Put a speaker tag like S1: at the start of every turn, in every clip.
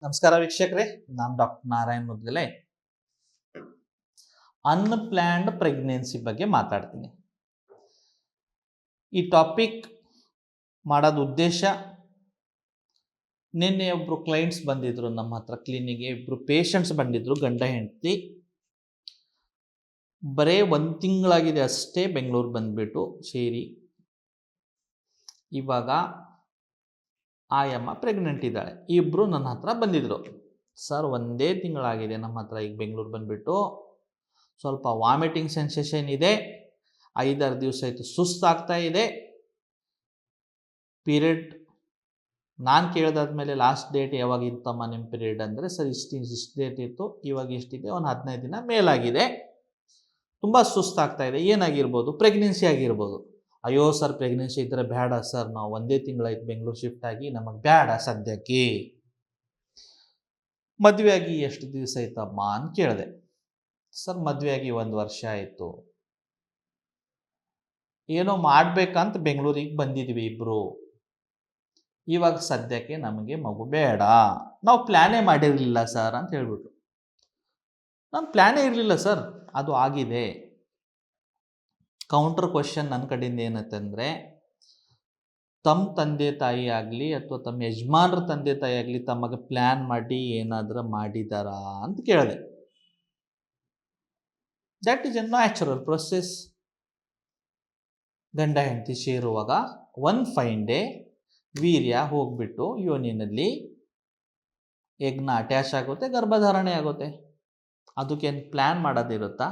S1: ನಮಸ್ಕಾರ ವೀಕ್ಷಕರೇ, ನಾನು doctor Narayan Mudgale. Unplanned pregnancy ಬಗ್ಗೆ ಮಾತಾಡ್ತೀನಿ. ಈ ಟಾಪಿಕ್ ಮಾಡೋದು ಉದ್ದೇಶ, ನಿನ್ನೆ ಒಬ್ಬರು ಕ್ಲೈಂಟ್ಸ್ ಬಂದಿದ್ರು ನಮ್ಮ ಹತ್ರ ಕ್ಲಿನಿಕ್ಗೆ. ಇಬ್ಬರು ಪೇಷಂಟ್ಸ್ ಬಂದಿದ್ರು, ಗಂಡ ಹೆಂಡತಿ. ಬರೇ 1 ತಿಂಗಳಾಗಿದೆ ಅಷ್ಟೇ ಬೆಂಗಳೂರು ಬಂದ್ಬಿಟ್ಟು ಸೇರಿ. ಇವಾಗ ಆಯಮ್ಮ ಪ್ರೆಗ್ನೆಂಟ್ ಇದ್ದಾಳೆ. ಇಬ್ಬರು ನನ್ನ ಹತ್ರ ಬಂದಿದ್ರು. ಸರ್, 1 ತಿಂಗಳಾಗಿದೆ ನಮ್ಮ ಹತ್ರ ಈಗ ಬೆಂಗಳೂರು ಬಂದುಬಿಟ್ಟು. ಸ್ವಲ್ಪ ವಾಮಿಟಿಂಗ್ ಸೆನ್ಸೇಷನ್ ಇದೆ, 5-6 ದಿವಸ ಆಯಿತು ಸುಸ್ತಾಗ್ತಾ ಇದೆ. ಪೀರಿಯಡ್ ನಾನು ಕೇಳಿದಾದ್ಮೇಲೆ ಲಾಸ್ಟ್ ಡೇಟ್ ಯಾವಾಗ ಇತ್ತಮ್ಮ ನಿಮ್ಮ ಪೀರಿಯಡ್ ಅಂದರೆ, ಸರ್ ಇಷ್ಟು ಡೇಟ್ ಇತ್ತು, ಇವಾಗ ಎಷ್ಟಿದೆ, ಒಂದು 15 ದಿನ ಮೇಲಾಗಿದೆ, ತುಂಬ ಸುಸ್ತಾಗ್ತಾ ಇದೆ. ಏನಾಗಿರ್ಬೋದು? ಪ್ರೆಗ್ನೆನ್ಸಿ ಆಗಿರ್ಬೋದು. ಅಯ್ಯೋ ಸರ್, ಪ್ರೆಗ್ನೆನ್ಸಿ ಇದ್ದರೆ ಬೇಡ ಸರ್, ನಾವು 1 ತಿಂಗಳಾಯ್ತು ಬೆಂಗಳೂರು ಶಿಫ್ಟ್ ಆಗಿ, ನಮಗೆ ಬೇಡ ಸದ್ಯಕ್ಕೆ. ಮದುವೆ ಆಗಿ ಎಷ್ಟು ದಿವಸ ಆಯ್ತಮ್ಮ ಅಂತ ಕೇಳಿದೆ. ಸರ್, ಮದುವೆ ಆಗಿ 1 ವರ್ಷ ಆಯಿತು, ಏನೋ ಮಾಡಬೇಕಂತ ಬೆಂಗಳೂರಿಗೆ ಬಂದಿದ್ವಿ ಇಬ್ಬರು. ಇವಾಗ ಸದ್ಯಕ್ಕೆ ನಮಗೆ ಮಗು ಬೇಡ, ನಾವು ಪ್ಲ್ಯಾನೇ ಮಾಡಿರಲಿಲ್ಲ ಸರ್ ಅಂತ ಹೇಳ್ಬಿಟ್ರು. ನಾನು ಪ್ಲ್ಯಾನೇ ಇರಲಿಲ್ಲ ಸರ್, ಅದು ಆಗಿದೆ. ಕೌಂಟರ್ ಕ್ವಶನ್ ನನ್ನ ಕಡೆಯಿಂದ ಏನಂತಂದರೆ, ತಮ್ಮ ತಂದೆ ತಾಯಿ ಆಗಲಿ ಅಥವಾ ತಮ್ಮ ಯಜಮಾನ್ರ ತಂದೆ ತಾಯಿ ಆಗಲಿ ತಮಗೆ ಪ್ಲ್ಯಾನ್ ಮಾಡಿ ಏನಾದರೂ ಮಾಡಿದಾರಾ ಅಂತ ಕೇಳಿದೆ. That is A natural process. ಗಂಡ ಹೆಂಡತಿ ಸೇರುವಾಗ ಒನ್ ಫೈನ್ ಡೇ ವೀರ್ಯ ಹೋಗ್ಬಿಟ್ಟು ಯೋನಿನಲ್ಲಿ ಎಗ್ನ ಅಟ್ಯಾಚ್ ಆಗುತ್ತೆ, ಗರ್ಭಧಾರಣೆ ಆಗುತ್ತೆ. ಅದಕ್ಕೇನು ಪ್ಲ್ಯಾನ್ ಮಾಡೋದಿರುತ್ತಾ?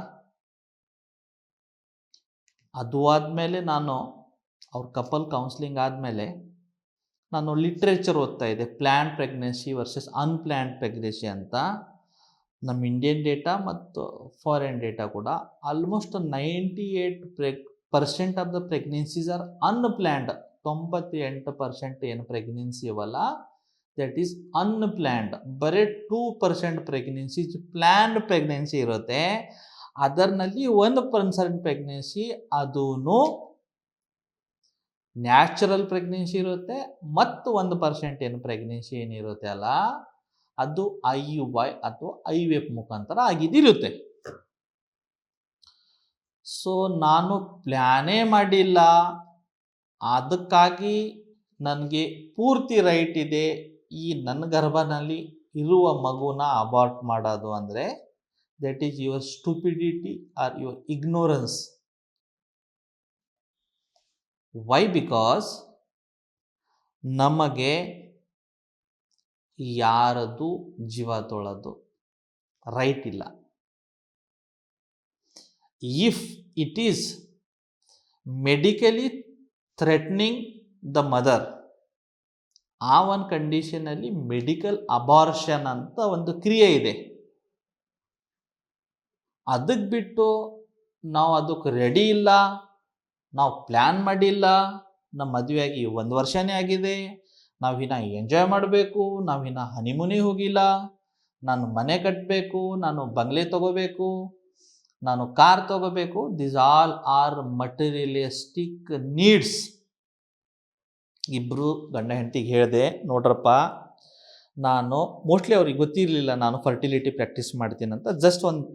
S1: ಅದು ಆದಮೇಲೆ ನಾನು ಅವ್ರ ಕಪಲ್ ಕೌನ್ಸಿಲಿಂಗ್ ಆದಮೇಲೆ ನಾನು ಲಿಟ್ರೇಚರ್ ಓದ್ತಾ ಇದ್ದೆ, plan pregnancy versus unplanned pregnancy ಅಂತ. ನಮ್ಮ ಇಂಡಿಯನ್ ಡೇಟಾ ಮತ್ತು ಫಾರಿನ್ ಡೇಟಾ ಕೂಡ almost 98% of the pregnancies are unplanned. 98% ಏನು ಪ್ರೆಗ್ನೆನ್ಸಿ ಇವಲ್ಲ, ದಟ್ ಈಸ್ ಅನ್ಪ್ಲ್ಯಾನ್ಡ್. ಬರೀ 2% ಪ್ರೆಗ್ನೆನ್ಸೀಸ್ ಪ್ಲ್ಯಾನ್ಡ್ ಪ್ರೆಗ್ನೆನ್ಸಿ ಇರುತ್ತೆ. ಅದರಲ್ಲಿ 1% ಪ್ರೆಗ್ನೆನ್ಸಿ ಅದೂ ನ್ಯಾಚುರಲ್ ಪ್ರೆಗ್ನೆನ್ಸಿ ಇರುತ್ತೆ, ಮತ್ತು 1% ಏನು ಪ್ರೆಗ್ನೆನ್ಸಿ ಏನಿರುತ್ತೆ ಅಲ್ಲ, ಅದು IUI ಅಥವಾ IVF ಮುಖಾಂತರ ಆಗಿದ್ದಿರುತ್ತೆ. ಸೊ ನಾನು ಪ್ಲ್ಯಾನೇ ಮಾಡಿಲ್ಲ, ಅದಕ್ಕಾಗಿ ನನಗೆ ಪೂರ್ತಿ ರೈಟ್ ಇದೆ ಈ ನನ್ನ ಗರ್ಭನಲ್ಲಿ ಇರುವ ಮಗುನ ಅಬಾರ್ಟ್ ಮಾಡೋದು ಅಂದರೆ, that is your stupidity or your ignorance. Why? Because ನಮಗೆ ಯಾರದು ಜೀವ ತೊಳೋದು ರೈಟ್ ಇಲ್ಲ. If it is medically threatening the mother, ಆ ಒಂದು ಕಂಡೀಷನಲ್ಲಿ ಮೆಡಿಕಲ್ ಅಬಾರ್ಷನ್ ಅಂತ ಒಂದು ಕ್ರಿಯೆ ಇದೆ. ಅದಕ್ಕೆ ಬಿಟ್ಟು ನಾವು ಅದಕ್ಕೆ ರೆಡಿ ಇಲ್ಲ, ನಾವು ಪ್ಲ್ಯಾನ್ ಮಾಡಿಲ್ಲ, ನಮ್ಮ ಮದುವೆಯಾಗಿ 1 ವರ್ಷನೇ ಆಗಿದೆ, ನಾವಿನ್ನ ಎಂಜಾಯ್ ಮಾಡಬೇಕು, ನಾವಿನ್ನ ಹನಿಮೂನಿಗೆ ಹೋಗಿಲ್ಲ, ನಾನು ಮನೆ ಕಟ್ಟಬೇಕು, ನಾನು ಬಂಗ್ಲೆ ತೊಗೋಬೇಕು, ನಾನು ಕಾರ್ ತೊಗೋಬೇಕು. This all are materialistic needs. ಇಬ್ಬರು ಗಂಡ ಹೆಂಡತಿಗೆ ಹೇಳಿದೆ, ನೋಡ್ರಪ್ಪ, ನಾನು ಮೋಸ್ಟ್ಲಿ ಅವ್ರಿಗೆ ಗೊತ್ತಿರಲಿಲ್ಲ ನಾನು ಫರ್ಟಿಲಿಟಿ ಪ್ರಾಕ್ಟೀಸ್ ಮಾಡ್ತೀನಿ ಅಂತ. ಜಸ್ಟ್ ಒಂದು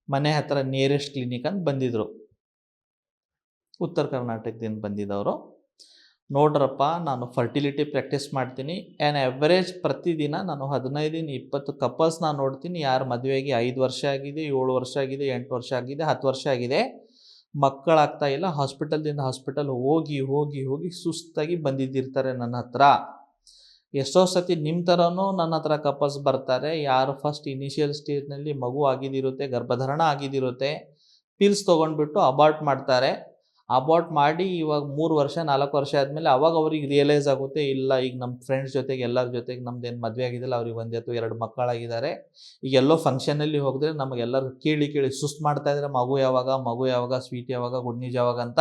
S1: ಮನೆ ಹತ್ತಿರ ನಿಯರೆಸ್ಟ್ ಕ್ಲಿನಿಕ್ ಅಂತ ಬಂದಿದ್ದರು, ಉತ್ತರ ಕರ್ನಾಟಕದಿಂದ ಬಂದಿದ್ದವರು. ನೋಡ್ರಪ್ಪ, ನಾನು ಫರ್ಟಿಲಿಟಿ ಪ್ರಾಕ್ಟೀಸ್ ಮಾಡ್ತೀನಿ, ಆ್ಯನ್ ಎವ್ರೇಜ್ ಪ್ರತಿದಿನ ನಾನು 15-20 ಕಪಲ್ಸ್ ನಾನು ನೋಡ್ತೀನಿ. ಯಾರು ಮದುವೆಗೆ 5 ವರ್ಷ ಆಗಿದೆ, 7 ವರ್ಷ ಆಗಿದೆ, 8 ವರ್ಷ ಆಗಿದೆ, 10 ವರ್ಷ ಆಗಿದೆ, ಮಕ್ಕಳಾಗ್ತಾ ಇಲ್ಲ, ಹಾಸ್ಪಿಟಲ್ದಿಂದ ಹಾಸ್ಪಿಟಲ್ ಹೋಗಿ ಹೋಗಿ ಹೋಗಿ ಸುಸ್ತಾಗಿ ಬಂದಿದ್ದಿರ್ತಾರೆ ನನ್ನ ಹತ್ರ. ಎಷ್ಟೋ ಸತಿ ನಿಮ್ಮ ಥರನೂ ನನ್ನ ಹತ್ರ ಕಪಲ್ಸ್ ಬರ್ತಾರೆ, ಯಾರು ಫಸ್ಟ್ ಇನಿಷಿಯಲ್ ಸ್ಟೇಜ್ನಲ್ಲಿ ಮಗು ಆಗಿದ್ದಿರುತ್ತೆ, ಗರ್ಭಧಾರಣ ಆಗಿದ್ದಿರುತ್ತೆ, ಪಿಲ್ಸ್ ತೊಗೊಂಡ್ಬಿಟ್ಟು ಅಬಾರ್ಟ್ ಮಾಡ್ತಾರೆ. ಅಬಾರ್ಟ್ ಮಾಡಿ ಇವಾಗ 3 ವರ್ಷ 4 ವರ್ಷ ಆದಮೇಲೆ ಅವಾಗ ಅವ್ರಿಗೆ ರಿಯಲೈಸ್ ಆಗುತ್ತೆ, ಇಲ್ಲ ಈಗ ನಮ್ಮ ಫ್ರೆಂಡ್ಸ್ ಜೊತೆಗೆ ಎಲ್ಲರ ಜೊತೆಗೆ ನಮ್ದೇನು ಮದುವೆ ಆಗಿದ್ದಿಲ್ಲ, ಅವ್ರಿಗೆ 1 ಅಥವಾ 2 ಮಕ್ಕಳಾಗಿದ್ದಾರೆ. ಈಗ ಎಲ್ಲೋ ಫಂಕ್ಷನಲ್ಲಿ ಹೋಗಿದ್ರೆ ನಮಗೆಲ್ಲರೂ ಕೇಳಿ ಕೇಳಿ ಸುಸ್ತು ಮಾಡ್ತಾಯಿದ್ರೆ, ಮಗು ಯಾವಾಗ, ಸ್ವೀಟ್ ಯಾವಾಗ, ಗುಡ್ ನ್ಯೂಸ್ ಯಾವಾಗ ಅಂತ.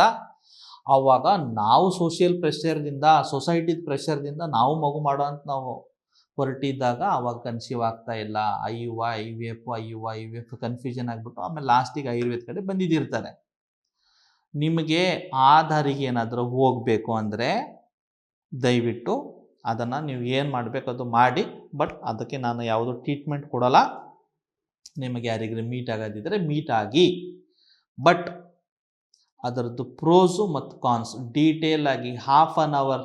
S1: ಆವಾಗ ನಾವು ಸೋಷಿಯಲ್ ಪ್ರೆಷರ್ದಿಂದ, ಸೊಸೈಟಿದ ಪ್ರೆಷರ್ದಿಂದ ನಾವು ಮಗು ಮಾಡೋ ಅಂತ ನಾವು ಹೊರಟಿದ್ದಾಗ ಅವಾಗ ಕನ್ಸೀವ್ ಆಗ್ತಾ ಇಲ್ಲ. IUI ಕನ್ಫ್ಯೂಷನ್ ಆಗಿಬಿಟ್ಟು ಆಮೇಲೆ ಲಾಸ್ಟಿಗೆ ಆಯುರ್ವೇದ ಕಡೆ ಬಂದಿದ್ದಿರ್ತಾರೆ. ನಿಮಗೆ ಆ ದಾರಿಗೆ ಏನಾದರೂ ಹೋಗಬೇಕು ಅಂದರೆ ದಯವಿಟ್ಟು ಅದನ್ನು ನೀವು ಏನು ಮಾಡಬೇಕು ಅದು ಮಾಡಿ, ಬಟ್ ಅದಕ್ಕೆ ನಾನು ಯಾವುದೋ ಟ್ರೀಟ್ಮೆಂಟ್ ಕೊಡಲ್ಲ. ನಿಮಗೆ ಯಾರಿಗಾರು ಮೀಟ್ ಆಗೋದಿದ್ದರೆ ಮೀಟ್ ಆಗಿ, ಬಟ್ ಅದರದ್ದು ಪ್ರೋಸು ಮತ್ತು ಕಾನ್ಸ್ ಡೀಟೇಲ್ ಆಗಿ 1/2 ಅವರ್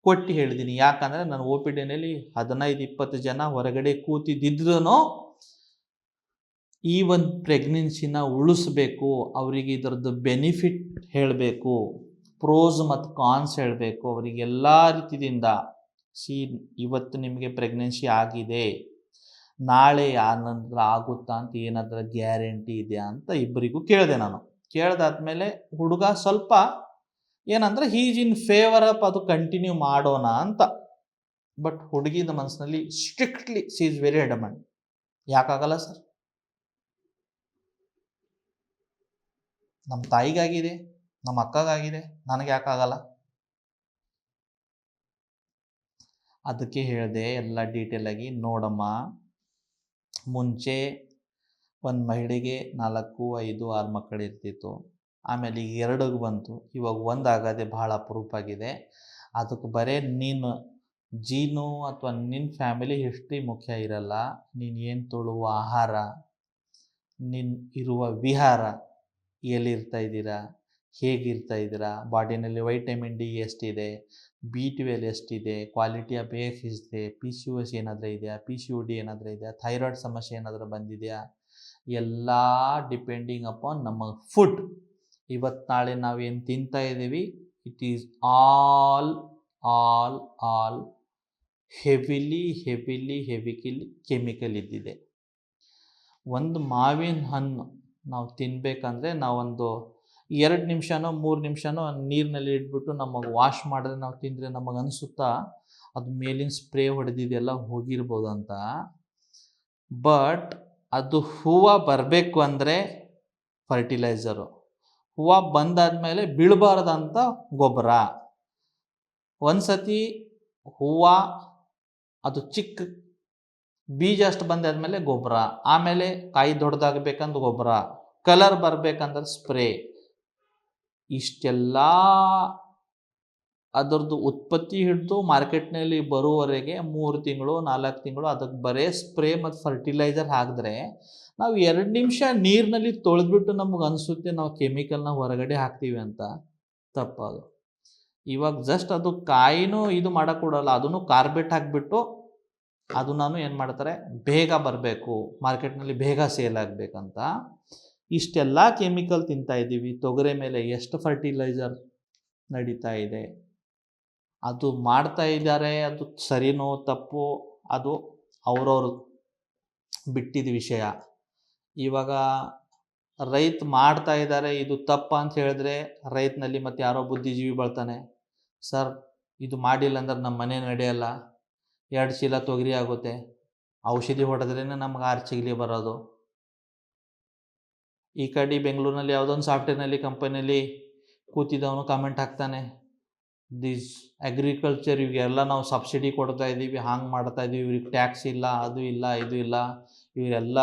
S1: ಕೊಟ್ಟು ಹೇಳಿದ್ದೀನಿ. ಯಾಕಂದರೆ ನಾನು ಒ ಪಿ ಡಿನಲ್ಲಿ 15-20 ಜನ ಹೊರಗಡೆ ಕೂತಿದ್ದಿದ್ರೂ ಈ ಒಂದು ಪ್ರೆಗ್ನೆನ್ಸಿನ ಉಳಿಸ್ಬೇಕು, ಅವರಿಗೆ ಇದರದ್ದು ಬೆನಿಫಿಟ್ ಹೇಳಬೇಕು, ಪ್ರೋಸ್ ಮತ್ತು ಕಾನ್ಸ್ ಹೇಳಬೇಕು ಅವರಿಗೆ ಎಲ್ಲ ರೀತಿಯಿಂದ. ಇವತ್ತು ನಿಮಗೆ ಪ್ರೆಗ್ನೆನ್ಸಿ ಆಗಿದೆ, ನಾಳೆ ಯಾರನ್ನಾದ್ರೂ ಆಗುತ್ತಾ ಅಂತ ಏನಾದರೂ ಗ್ಯಾರಂಟಿ ಇದೆಯಾ ಅಂತ ಇಬ್ಬರಿಗೂ ಕೇಳಿದೆ ನಾನು. ಕೇಳ್ದಾದ್ಮೇಲೆ ಹುಡುಗ ಸ್ವಲ್ಪ ಏನಂದರೆ ಹೀಸ್ ಇನ್ ಫೇವರ್ ಅಪ್, ಅದು ಕಂಟಿನ್ಯೂ ಮಾಡೋಣ ಅಂತ. ಬಟ್ ಹುಡುಗಿದ ಮನಸ್ಸಿನಲ್ಲಿ strictly she is very adamant. ಯಾಕಾಗಲ್ಲ ಸರ್? ನಮ್ಮ ತಾಯಿಗಾಗಿದೆ, ನಮ್ಮ ಅಕ್ಕಗಾಗಿದೆ, ನನಗೆ ಯಾಕಾಗಲ್ಲ? ಅದಕ್ಕೆ ಹೇಳಿದೆ ಎಲ್ಲ ಡೀಟೇಲಾಗಿ. ನೋಡಮ್ಮ, ಮುಂಚೆ ಒಂದು ಮಹಿಳೆಗೆ 4, 5, 6 ಮಕ್ಕಳು ಇರ್ತಿತ್ತು. ಆಮೇಲೆ ಈಗ 2 ಬಂತು. ಇವಾಗ 1 ಆಗೋದೇ ಭಾಳ ಅಪರೂಪ ಆಗಿದೆ. ಅದಕ್ಕೆ ಬರೀ ನೀನು ಜೀನು ಅಥವಾ ನಿನ್ನ ಫ್ಯಾಮಿಲಿ ಹಿಸ್ಟ್ರಿ ಮುಖ್ಯ ಇರಲ್ಲ. ನೀನು ಏನು ತೊಳುವ ಆಹಾರ, ನೀನು ಇರುವ ವಿಹಾರ, ಎಲ್ಲಿರ್ತಾ ಇದ್ದೀರಾ, ಹೇಗಿರ್ತಾ ಇದ್ದೀರಾ, ಬಾಡಿನಲ್ಲಿ ವೈಟಮಿನ್ ಡಿ ಎಷ್ಟಿದೆ, B12 ಎಷ್ಟಿದೆ, ಕ್ವಾಲಿಟಿ ಆಫ್ ಏರ್ ಎಷ್ಟಿದೆ, PCOS ಏನಾದರೂ ಇದೆಯಾ, PCOD ಏನಾದರೂ ಇದೆಯಾ, ಥೈರಾಯ್ಡ್ ಸಮಸ್ಯೆ ಏನಾದರೂ ಬಂದಿದೆಯಾ, ಎಲ್ಲ ಡಿಪೆಂಡಿಂಗ್ ಅಪಾನ್ ನಮ್ಮ ಫುಡ್. ಇವತ್ತು ನಾಳೆ ನಾವೇನು ತಿಂತಾ ಇದ್ದೀವಿ, it is all heavily chemical ಇದ್ದಿದೆ. ಒಂದು ಮಾವಿನ ಹಣ್ಣು ನಾವು ತಿನ್ನಬೇಕಂದ್ರೆ ನಾವೊಂದು 2 ನಿಮಿಷನೋ 3 ನಿಮಿಷನೋ ನೀರಿನಲ್ಲಿ ಇಟ್ಬಿಟ್ಟು ನಮಗೆ ವಾಶ್ ಮಾಡಿದ್ರೆ ನಾವು ತಿಂದರೆ ನಮಗೆ ಅನಿಸುತ್ತಾ ಅದು ಮೇಲಿನ ಸ್ಪ್ರೇ ಹೊಡೆದಿದೆಲ್ಲ ಹೋಗಿರ್ಬೋದು ಅಂತ. ಬಟ್ ಅದು ಹೂವು ಬರಬೇಕು ಅಂದರೆ ಫರ್ಟಿಲೈಸರು, ಹೂವು ಬಂದಾದಮೇಲೆ ಬೀಳಬಾರ್ದಂತ ಗೊಬ್ಬರ. ಒಂದು ಸತಿ ಹೂವು ಅದು ಚಿಕ್ಕ ಬೀಜ ಅಷ್ಟು ಬಂದಾದ್ಮೇಲೆ ಗೊಬ್ಬರ, ಆಮೇಲೆ ಕಾಯಿ ದೊಡ್ಡದಾಗಬೇಕಂದ್ರೆ ಗೊಬ್ಬರ, ಕಲರ್ ಬರಬೇಕಂದ್ರೆ ಸ್ಪ್ರೇ. ಇಷ್ಟೆಲ್ಲ ಅದರದ್ದು ಉತ್ಪತ್ತಿ ಹಿಡಿದು ಮಾರ್ಕೆಟ್ನಲ್ಲಿ ಬರುವವರೆಗೆ 3 ತಿಂಗಳು 4 ತಿಂಗಳು ಅದಕ್ಕೆ ಬರೇ ಸ್ಪ್ರೇ ಮತ್ತು ಫರ್ಟಿಲೈಸರ್ ಹಾಕಿದ್ರೆ ನಾವು 2 ನಿಮಿಷ ನೀರಿನಲ್ಲಿ ತೊಳೆದ್ಬಿಟ್ಟು ನಮಗೆ ಅನಿಸುತ್ತೆ ನಾವು ಕೆಮಿಕಲ್ನ ಹೊರಗಡೆ ಹಾಕ್ತೀವಿ ಅಂತ. ತಪ್ಪದು. ಇವಾಗ ಜಸ್ಟ್ ಅದು ಕಾಯಿನೂ ಇದು ಮಾಡೋಕ್ಕೊಡಲ್ಲ, ಅದನ್ನು ಕಾರ್ಬೇಟ್ ಹಾಕಿಬಿಟ್ಟು ಅದು ನಾನು ಏನು ಮಾಡ್ತಾರೆ, ಬೇಗ ಬರಬೇಕು ಮಾರ್ಕೆಟ್ನಲ್ಲಿ, ಬೇಗ ಸೇಲ್ ಆಗಬೇಕಂತ ಇಷ್ಟೆಲ್ಲ ಕೆಮಿಕಲ್ ತಿಂತಾ ಇದ್ದೀವಿ. ತೊಗರೆ ಮೇಲೆ ಎಷ್ಟು ಫರ್ಟಿಲೈಸರ್ ನಡೀತಾ ಇದೆ, ಅದು ಮಾಡ್ತಾ ಇದ್ದಾರೆ. ಅದು ಸರಿನೋ ತಪ್ಪೋ ಅದು ಅವ್ರವ್ರು ಬಿಟ್ಟಿದ್ದ ವಿಷಯ. ಇವಾಗ ರೈತ ಮಾಡ್ತಾ ಇದ್ದಾರೆ, ಇದು ತಪ್ಪ ಅಂತ ಹೇಳಿದ್ರೆ ರೈತನಲ್ಲಿ ಮತ್ತು ಯಾರೋ ಬುದ್ಧಿಜೀವಿ ಬರ್ತಾನೆ, ಸರ್ ಇದು ಮಾಡಿಲ್ಲ ಅಂದ್ರೆ ನಮ್ಮ ಮನೆ ನಡೆಯಲ್ಲ, 2 ಚೀಲ ತೊಗರಿ ಆಗುತ್ತೆ, ಔಷಧಿ ಹೊಡೆದ್ರೇ ನಮ್ಗೆ 6 ಚಿಗಲಿ ಬರೋದು. ಈ ಕಡೆ ಬೆಂಗಳೂರಿನಲ್ಲಿ ಯಾವುದೊಂದು ಸಾಫ್ಟ್ವೇರ್ನಲ್ಲಿ ಕಂಪನಿಯಲ್ಲಿ ಕೂತಿದ್ದವನು ಕಾಮೆಂಟ್ ಹಾಕ್ತಾನೆ, ದಿಸ್ ಅಗ್ರಿಕಲ್ಚರ್ ಇವೆಲ್ಲ ನಾವು ಸಬ್ಸಿಡಿ ಕೊಡ್ತಾ ಇದ್ದೀವಿ, ಹಾಂಗೆ ಮಾಡ್ತಾ ಇದ್ದೀವಿ, ಇವ್ರಿಗೆ ಟ್ಯಾಕ್ಸ್ ಇಲ್ಲ, ಅದು ಇಲ್ಲ, ಇದು ಇಲ್ಲ, ಇವರೆಲ್ಲ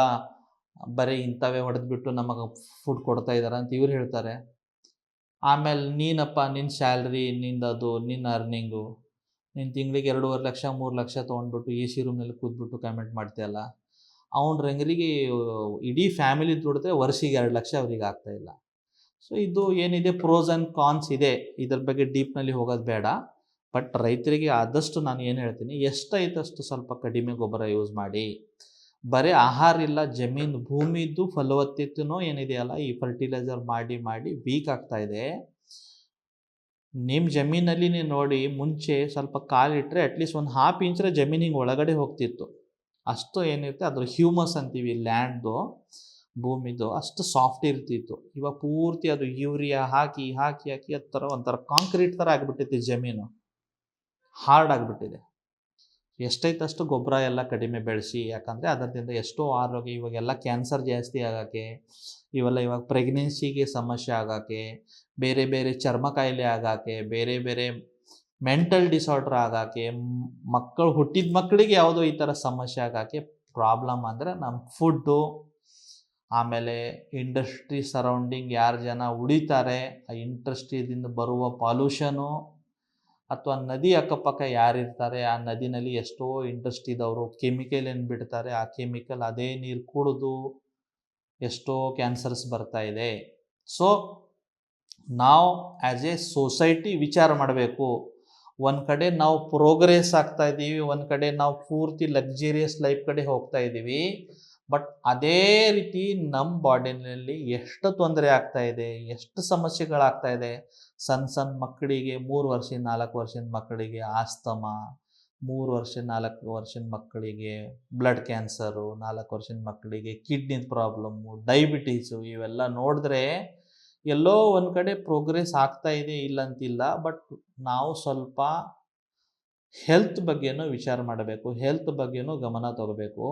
S1: ಬರೀ ಇಂಥವೇ ಹೊಡೆದ್ಬಿಟ್ಟು ನಮಗೆ ಫುಡ್ ಕೊಡ್ತಾ ಇದ್ದಾರೆ ಅಂತ ಇವ್ರು ಹೇಳ್ತಾರೆ. ಆಮೇಲೆ ನೀನಪ್ಪ ನಿನ್ನ ಸ್ಯಾಲ್ರಿ, ನಿಂದದು ನಿನ್ನ ಅರ್ನಿಂಗು, ನಿನ್ನ ತಿಂಗಳಿಗೆ 2.5 ಲಕ್ಷ 3 ಲಕ್ಷ ತೊಗೊಂಡ್ಬಿಟ್ಟು AC ರೂಮ್ನಲ್ಲಿ ಕೂತ್ಬಿಟ್ಟು ಕಮೆಂಟ್ ಮಾಡ್ತೀಯಲ್ಲ, ಅವ್ನ ರಂಗರಿಗೆ ಇಡೀ ಫ್ಯಾಮಿಲಿ ದುಡಿದ್ರೆ ವರ್ಷಿಗೆ 2 ಲಕ್ಷ ಅವ್ರಿಗೆ ಆಗ್ತಾಯಿಲ್ಲ. ಸೊ ಇದು ಏನಿದೆ ಪ್ರೋಸ್ ಆ್ಯಂಡ್ ಕಾನ್ಸ್ ಇದೆ, ಇದ್ರ ಬಗ್ಗೆ ಡೀಪ್ನಲ್ಲಿ ಹೋಗೋದು ಬೇಡ. ಬಟ್ ರೈತರಿಗೆ ಆದಷ್ಟು ನಾನು ಏನು ಹೇಳ್ತೀನಿ, ಎಷ್ಟೈತಷ್ಟು ಸ್ವಲ್ಪ ಕಡಿಮೆ ಗೊಬ್ಬರ ಯೂಸ್ ಮಾಡಿ. ಬರೀ ಆಹಾರ ಇಲ್ಲ, ಜಮೀನು ಭೂಮಿದು ಫಲವತ್ತತೆನೂ ಏನಿದೆಯಲ್ಲ ಈ ಫರ್ಟಿಲೈಸರ್ ಮಾಡಿ ಮಾಡಿ ವೀಕ್ ಆಗ್ತಾ ಇದೆ. ನಿಮ್ಮ ಜಮೀನಲ್ಲಿ ನೀವು ನೋಡಿ, ಮುಂಚೆ ಸ್ವಲ್ಪ ಕಾಲಿಟ್ಟರೆ ಅಟ್ಲೀಸ್ಟ್ 1/2 ಇಂಚರ ಜಮೀನಿಗೆ ಒಳಗಡೆ ಹೋಗ್ತಿತ್ತು. ಅಷ್ಟು ಏನಿರುತ್ತೆ ಅದ್ರ ಹ್ಯೂಮಸ್ ಅಂತೀವಿ, ಲ್ಯಾಂಡ್ದು ಭೂಮಿದು ಅಷ್ಟು ಸಾಫ್ಟ್ ಇರ್ತಿತ್ತು. ಇವಾಗ ಪೂರ್ತಿ ಅದು ಯೂರಿಯಾ ಹಾಕಿ ಹಾಕಿ ಹಾಕಿ ಒಂಥರ ಕಾಂಕ್ರೀಟ್ ಥರ ಆಗಿಬಿಟ್ಟೈತಿ, ಜಮೀನು ಹಾರ್ಡ್ ಆಗಿಬಿಟ್ಟಿದೆ. ಎಷ್ಟೈತಷ್ಟು ಗೊಬ್ಬರ ಎಲ್ಲ ಕಡಿಮೆ ಬೆಳೆಸಿ, ಯಾಕಂದರೆ ಅದರಿಂದ ಎಷ್ಟೋ ಆರೋಗ್ಯ, ಇವಾಗೆಲ್ಲ ಕ್ಯಾನ್ಸರ್ ಜಾಸ್ತಿ ಆಗೋಕ್ಕೆ, ಇವಾಗ ಪ್ರೆಗ್ನೆನ್ಸಿಗೆ ಸಮಸ್ಯೆ ಆಗೋಕ್ಕೆ, ಬೇರೆ ಬೇರೆ ಚರ್ಮ ಕಾಯಿಲೆ ಆಗೋಕ್ಕೆ, ಬೇರೆ ಬೇರೆ ಮೆಂಟಲ್ ಡಿಸಾರ್ಡರ್ ಆಗೋಕ್ಕೆ, ಮಕ್ಕಳು ಹುಟ್ಟಿದ ಮಕ್ಕಳಿಗೆ ಯಾವುದೋ ಈ ಥರ ಸಮಸ್ಯೆ ಆಗೋಕ್ಕೆ ಪ್ರಾಬ್ಲಮ್ ಅಂದರೆ ನಮ್ಮ ಫುಡ್ಡು. ಆಮೇಲೆ ಇಂಡಸ್ಟ್ರಿ ಸರೌಂಡಿಂಗ್ ಯಾರು ಜನ ಉಳಿತಾರೆ, ಆ ಇಂಡಸ್ಟ್ರಿಯಿಂದ ಬರುವ ಪಾಲ್ಯೂಷನು, ಅಥವಾ ನದಿ ಅಕ್ಕಪಕ್ಕ ಯಾರಿರ್ತಾರೆ ಆ ನದಿನಲ್ಲಿ ಎಷ್ಟೋ ಇಂಡಸ್ಟ್ರಿದವರು ಕೆಮಿಕಲ್ ಏನು ಬಿಡ್ತಾರೆ, ಆ ಕೆಮಿಕಲ್ ಅದೇ ನೀರು ಕುಡಿದು ಎಷ್ಟೋ ಕ್ಯಾನ್ಸರ್ಸ್ ಬರ್ತಾ ಇದೆ. ಸೊ ನಾವು ಆ್ಯಸ್ ಎ ಸೊಸೈಟಿ ವಿಚಾರ ಮಾಡಬೇಕು. ಒಂದು ಕಡೆ ನಾವು ಪ್ರೋಗ್ರೆಸ್ ಆಗ್ತಾ ಇದ್ದೀವಿ, ಒಂದು ಕಡೆ ನಾವು ಪೂರ್ತಿ ಲಕ್ಸುರಿಯಸ್ ಲೈಫ್ ಕಡೆ ಹೋಗ್ತಾ ಇದ್ದೀವಿ. ಬಟ್ ಅದೇ ರೀತಿ ನಮ್ಮ ಬಾಡಿನಲ್ಲಿ ಎಷ್ಟು ತೊಂದರೆ ಆಗ್ತಾ ಇದೆ, ಎಷ್ಟು ಸಮಸ್ಯೆಗಳಾಗ್ತಾ ಇದೆ. ಸಣ್ಣ ಸಣ್ಣ ಮಕ್ಕಳಿಗೆ 3 ವರ್ಷ 4 ವರ್ಷದ ಮಕ್ಕಳಿಗೆ ಆಸ್ತಮಾ, 3 ವರ್ಷ 4 ವರ್ಷದ ಮಕ್ಕಳಿಗೆ ಬ್ಲಡ್ ಕ್ಯಾನ್ಸರು, 4 ವರ್ಷದ ಮಕ್ಕಳಿಗೆ ಕಿಡ್ನಿ ಪ್ರಾಬ್ಲಮ್ಮು, ಡಯಾಬಿಟೀಸು, ಇವೆಲ್ಲ ನೋಡಿದ್ರೆ ಎಲ್ಲೋ ಒಂದು ಕಡೆ ಪ್ರೋಗ್ರೆಸ್ ಆಗ್ತಾ ಇದೆ, ಇಲ್ಲಂತಿಲ್ಲ. ಬಟ್ ನಾವು ಸ್ವಲ್ಪ ಹೆಲ್ತ್ ಬಗ್ಗೆನೂ ವಿಚಾರ ಮಾಡಬೇಕು, ಹೆಲ್ತ್ ಬಗ್ಗೆನೂ ಗಮನ ತಗೋಬೇಕು.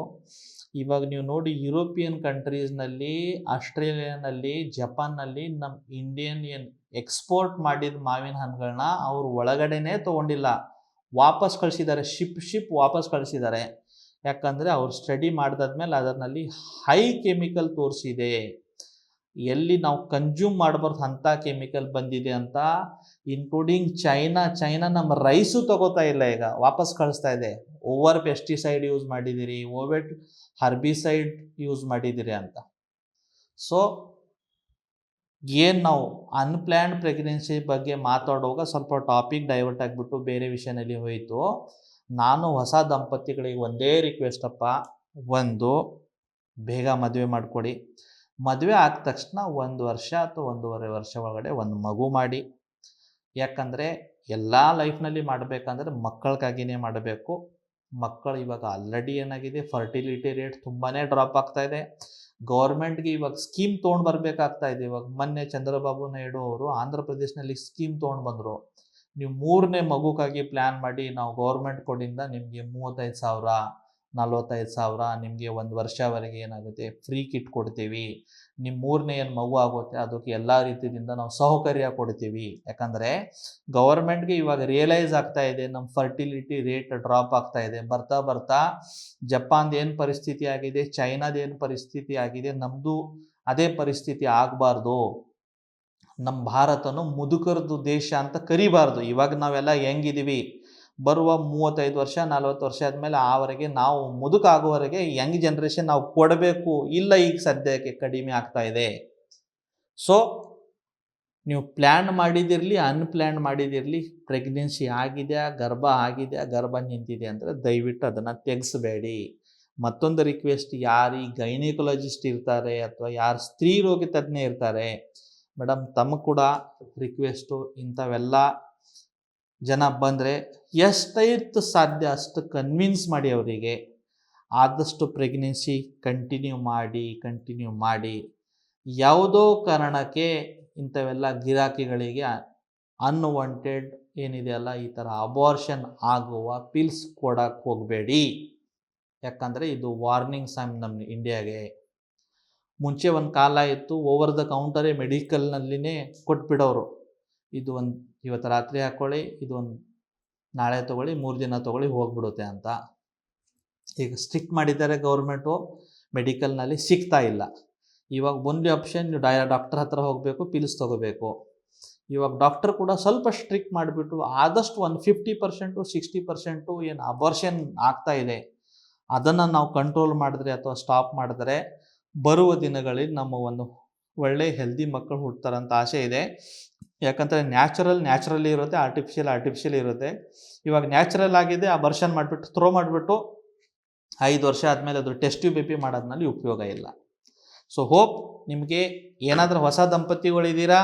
S1: ಇವಾಗ ನೀವು ನೋಡಿ ಯುರೋಪಿಯನ್ ಕಂಟ್ರೀಸ್ನಲ್ಲಿ, ಆಸ್ಟ್ರೇಲಿಯಾನಲ್ಲಿ, ಜಪಾನ್ನಲ್ಲಿ ನಮ್ಮ ಇಂಡಿಯನ್ ಏನು ಎಕ್ಸ್ಪೋರ್ಟ್ ಮಾಡಿದ ಮಾವಿನ ಹಣ್ಣುಗಳನ್ನ ಅವರು ಒಳಗಡೆನೇ ತೊಗೊಂಡಿಲ್ಲ, ವಾಪಸ್ ಕಳಿಸಿದ್ದಾರೆ. ಶಿಪ್ ವಾಪಸ್ ಕಳಿಸಿದ್ದಾರೆ. ಯಾಕಂದರೆ ಅವ್ರು ಸ್ಟಡಿ ಮಾಡಿದಾದ್ಮೇಲೆ ಅದರಲ್ಲಿ ಹೈ ಕೆಮಿಕಲ್ ತೋರಿಸಿದೆ. ಎಲ್ಲಿ ನಾವು ಕನ್ಸ್ಯೂಮ್ ಮಾಡಬಾರ್ದು ಅಂಥ ಕೆಮಿಕಲ್ ಬಂದಿದೆ ಅಂತ. ಇನ್ಕ್ಲೂಡಿಂಗ್ ಚೈನಾ ನಮ್ಮ ರೈಸು ತಗೋತಾ ಇಲ್ಲ, ಈಗ ವಾಪಸ್ ಕಳಿಸ್ತಾ ಇದೆ. ಓವರ್ ಪೆಸ್ಟಿಸೈಡ್ ಯೂಸ್ ಮಾಡಿದ್ದೀರಿ, ಓವರ್ ಹರ್ಬಿಸೈಡ್ ಯೂಸ್ ಮಾಡಿದ್ದೀರಿ ಅಂತ. ಸೊ ಏನು ನಾವು ಅನ್ಪ್ಲ್ಯಾನ್ಡ್ ಪ್ರೆಗ್ನೆನ್ಸಿ ಬಗ್ಗೆ ಮಾತಾಡುವಾಗ ಸ್ವಲ್ಪ ಟಾಪಿಕ್ ಡೈವರ್ಟ್ ಆಗಿಬಿಟ್ಟು ಬೇರೆ ವಿಷಯದಲ್ಲಿ ಹೋಯಿತು. ನಾನು ಹೊಸ ದಂಪತಿಗಳಿಗೆ ಒಂದೇ ರಿಕ್ವೆಸ್ಟ್ ಅಪ್ಪ, ಒಂದು ಬೇಗ ಮದುವೆ ಮಾಡಿಕೊಡಿ. ಮದುವೆ ಆದ ತಕ್ಷಣ 1 ವರ್ಷ ಅಥವಾ 1.5 ವರ್ಷ ಒಳಗಡೆ ಒಂದು ಮಗು ಮಾಡಿ. ಯಾಕಂದರೆ ಎಲ್ಲ ಲೈಫ್ನಲ್ಲಿ ಮಾಡಬೇಕಂದ್ರೆ ಮಕ್ಕಳಿಗಾಗಿಯೇ ಮಾಡಬೇಕು. ಮಕ್ಕಳು ಇವಾಗ ಆಲ್ರೆಡಿ ಏನಾಗಿದೆ, ಫರ್ಟಿಲಿಟಿ ರೇಟ್ ತುಂಬಾ ಡ್ರಾಪ್ ಆಗ್ತಾ ಇದೆ. ಗೌರ್ಮೆಂಟ್ಗೆ ಇವಾಗ ಸ್ಕೀಮ್ ತೊಗೊಂಡು ಬರಬೇಕಾಗ್ತಾ ಇದೆ. ಇವಾಗ ಮೊನ್ನೆ ಚಂದ್ರಬಾಬು ನಾಯ್ಡು ಅವರು ಆಂಧ್ರ ಪ್ರದೇಶನಲ್ಲಿ ಸ್ಕೀಮ್ ತೊಗೊಂಡು ಬಂದರು. ನೀವು 3ನೇ ಮಗುಗಾಗಿ ಪ್ಲ್ಯಾನ್ ಮಾಡಿ ನಾವು ಗೌರ್ಮೆಂಟ್ ಕಡೆಯಿಂದ ನಿಮಗೆ 35,000 45,000 ನಿಮಗೆ 1 ವರ್ಷವರೆಗೆ ಏನಾಗುತ್ತೆ ಫ್ರೀ ಕಿಟ್ ಕೊಡ್ತೀವಿ. ನಿಮ್ಮ 3ನೇ ಏನು ಮಗು ಆಗುತ್ತೆ ಅದಕ್ಕೆ ಎಲ್ಲ ರೀತಿಯಿಂದ ನಾವು ಸೌಕರ್ಯ ಕೊಡ್ತೀವಿ. ಯಾಕಂದರೆ ಗೌರ್ಮೆಂಟ್ಗೆ ಇವಾಗ ರಿಯಲೈಸ್ ಆಗ್ತಾ ಇದೆ ನಮ್ಮ ಫರ್ಟಿಲಿಟಿ ರೇಟ್ ಡ್ರಾಪ್ ಆಗ್ತಾ ಇದೆ. ಬರ್ತಾ ಬರ್ತಾ ಜಪಾನ್ದು ಏನು ಪರಿಸ್ಥಿತಿ ಆಗಿದೆ, ಚೈನಾದ ಏನು ಪರಿಸ್ಥಿತಿ ಆಗಿದೆ, ನಮ್ಮದು ಅದೇ ಪರಿಸ್ಥಿತಿ ಆಗಬಾರ್ದು. ನಮ್ಮ ಭಾರತನು ಮುದುಕರದು ದೇಶ ಅಂತ ಕರಿಬಾರ್ದು. ಇವಾಗ ನಾವೆಲ್ಲ ಹೆಂಗಿದ್ದೀವಿ, ಬರುವ 35 ವರ್ಷ 40 ವರ್ಷ ಆದಮೇಲೆ ಆವರೆಗೆ ನಾವು ಮುದುಕಾಗುವವರೆಗೆ ಯಂಗ್ ಜನ್ರೇಷನ್ ನಾವು ಕೊಡಬೇಕು. ಇಲ್ಲ, ಈಗ ಸದ್ಯಕ್ಕೆ ಕಡಿಮೆ ಆಗ್ತಾ ಇದೆ. ಸೊ ನೀವು ಪ್ಲ್ಯಾನ್ ಮಾಡಿದಿರಲಿ, ಅನ್ಪ್ಲ್ಯಾನ್ ಮಾಡಿದಿರಲಿ, ಪ್ರೆಗ್ನೆನ್ಸಿ ಆಗಿದೆಯಾ, ಗರ್ಭ ನಿಂತಿದೆ ಅಂದರೆ ದಯವಿಟ್ಟು ಅದನ್ನು ತೆಗೆಸಬೇಡಿ. ಮತ್ತೊಂದು ರಿಕ್ವೆಸ್ಟ್, ಯಾರು ಈ ಗೈನಿಕಾಲಜಿಸ್ಟ್ ಇರ್ತಾರೆ ಅಥವಾ ಯಾರು ಸ್ತ್ರೀ ರೋಗ ತಜ್ಞ ಇರ್ತಾರೆ ಮೇಡಮ್, ತಮಗೆ ಕೂಡ ರಿಕ್ವೆಸ್ಟು, ಇಂಥವೆಲ್ಲ ಜನ ಬಂದರೆ ಎಷ್ಟೈತು ಸಾಧ್ಯ ಅಷ್ಟು ಕನ್ವಿನ್ಸ್ ಮಾಡಿ ಅವರಿಗೆ. ಆದಷ್ಟು ಪ್ರೆಗ್ನೆನ್ಸಿ ಕಂಟಿನ್ಯೂ ಮಾಡಿ. ಯಾವುದೋ ಕಾರಣಕ್ಕೆ ಇಂಥವೆಲ್ಲ ಗಿರಾಕಿಗಳಿಗೆ ಅನ್ವಾಂಟೆಡ್ ಏನಿದೆಯಲ್ಲ ಈ ಥರ ಅಬಾರ್ಷನ್ ಆಗುವ ಪಿಲ್ಸ್ ಕೊಡಕ್ಕೆ ಹೋಗಬೇಡಿ. ಯಾಕಂದರೆ ಇದು ವಾರ್ನಿಂಗ್ ಸೈನ್ ನಮ್ಮ ಇಂಡಿಯಾಗೆ. ಮುಂಚೆ ಒಂದು ಕಾಲ ಇತ್ತು, ಓವರ್ ದ ಕೌಂಟರೇ ಮೆಡಿಕಲ್ನಲ್ಲಿನೇ ಕೊಟ್ಬಿಡೋರು. ಇದು ಇವತ್ತು ರಾತ್ರಿ ಹಾಕ್ಕೊಳ್ಳಿ, ನಾಳೆ ತೊಗೊಳ್ಳಿ, 3 ದಿನ ತೊಗೊಳ್ಳಿ, ಹೋಗ್ಬಿಡುತ್ತೆ ಅಂತ. ಈಗ ಸ್ಟ್ರಿಕ್ಟ್ ಮಾಡಿದ್ದಾರೆ ಗೌರ್ಮೆಂಟು, ಮೆಡಿಕಲ್ನಲ್ಲಿ ಸಿಗ್ತಾ ಇಲ್ಲ. ಇವಾಗ ಒಂದೇ ಆಪ್ಷನ್, ನೀವು ಡಾಕ್ಟರ್ ಹತ್ರ ಹೋಗಬೇಕು, ಪಿಲ್ಸ್ ತೊಗೋಬೇಕು. ಇವಾಗ ಡಾಕ್ಟರ್ ಕೂಡ ಸ್ವಲ್ಪ ಸ್ಟ್ರಿಕ್ಟ್ ಮಾಡಿಬಿಟ್ಟು ಆದಷ್ಟು ಒಂದು 50% 60% ಏನು ಅಬಾರ್ಷನ್ ಆಗ್ತಾ ಇದೆ ಅದನ್ನು ನಾವು ಕಂಟ್ರೋಲ್ ಮಾಡಿದ್ರೆ ಅಥವಾ ಸ್ಟಾಪ್ ಮಾಡಿದ್ರೆ ಬರುವ ದಿನಗಳಲ್ಲಿ ನಮ್ಮ ಒಂದು ಒಳ್ಳೆ ಹೆಲ್ದಿ ಮಕ್ಕಳು ಹುಡ್ತಾರಂತ ಆಸೆ ಇದೆ. ಯಾಕಂದರೆ ನ್ಯಾಚುರಲಿ ಇರುತ್ತೆ, ಆರ್ಟಿಫಿಷಿಯಲ್ ಇರುತ್ತೆ. ಇವಾಗ ನ್ಯಾಚುರಲ್ ಆಗಿದೆ, ಅಬಾರ್ಷನ್ ಮಾಡಿಬಿಟ್ಟು ಥ್ರೋ ಮಾಡಿಬಿಟ್ಟು 5 ವರ್ಷ ಆದಮೇಲೆ ಅದು ಟೆಸ್ಟ್ ಟ್ಯೂಬ್ ಬೇಬಿ ಮಾಡೋದ್ರಲ್ಲಿ ಉಪಯೋಗ ಇಲ್ಲ. ಸೊ ಹೋಪ್ ನಿಮಗೆ ಏನಾದರೂ ಹೊಸ ದಂಪತಿಗಳಿದ್ದೀರಾ,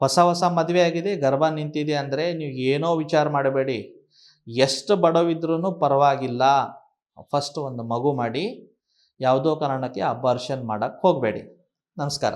S1: ಹೊಸ ಮದುವೆ ಆಗಿದೆ, ಗರ್ಭ ನಿಂತಿದೆ ಅಂದರೆ ನೀವು ಏನೋ ವಿಚಾರ ಮಾಡಬೇಡಿ. ಎಷ್ಟು ಬಡವಿದ್ರೂ ಪರವಾಗಿಲ್ಲ, ಫಸ್ಟ್ ಒಂದು ಮಗು ಮಾಡಿ. ಯಾವುದೋ ಕಾರಣಕ್ಕೆ ಅಬಾರ್ಷನ್ ಮಾಡೋಕ್ಕೆ ಹೋಗಬೇಡಿ. ನಮಸ್ಕಾರ.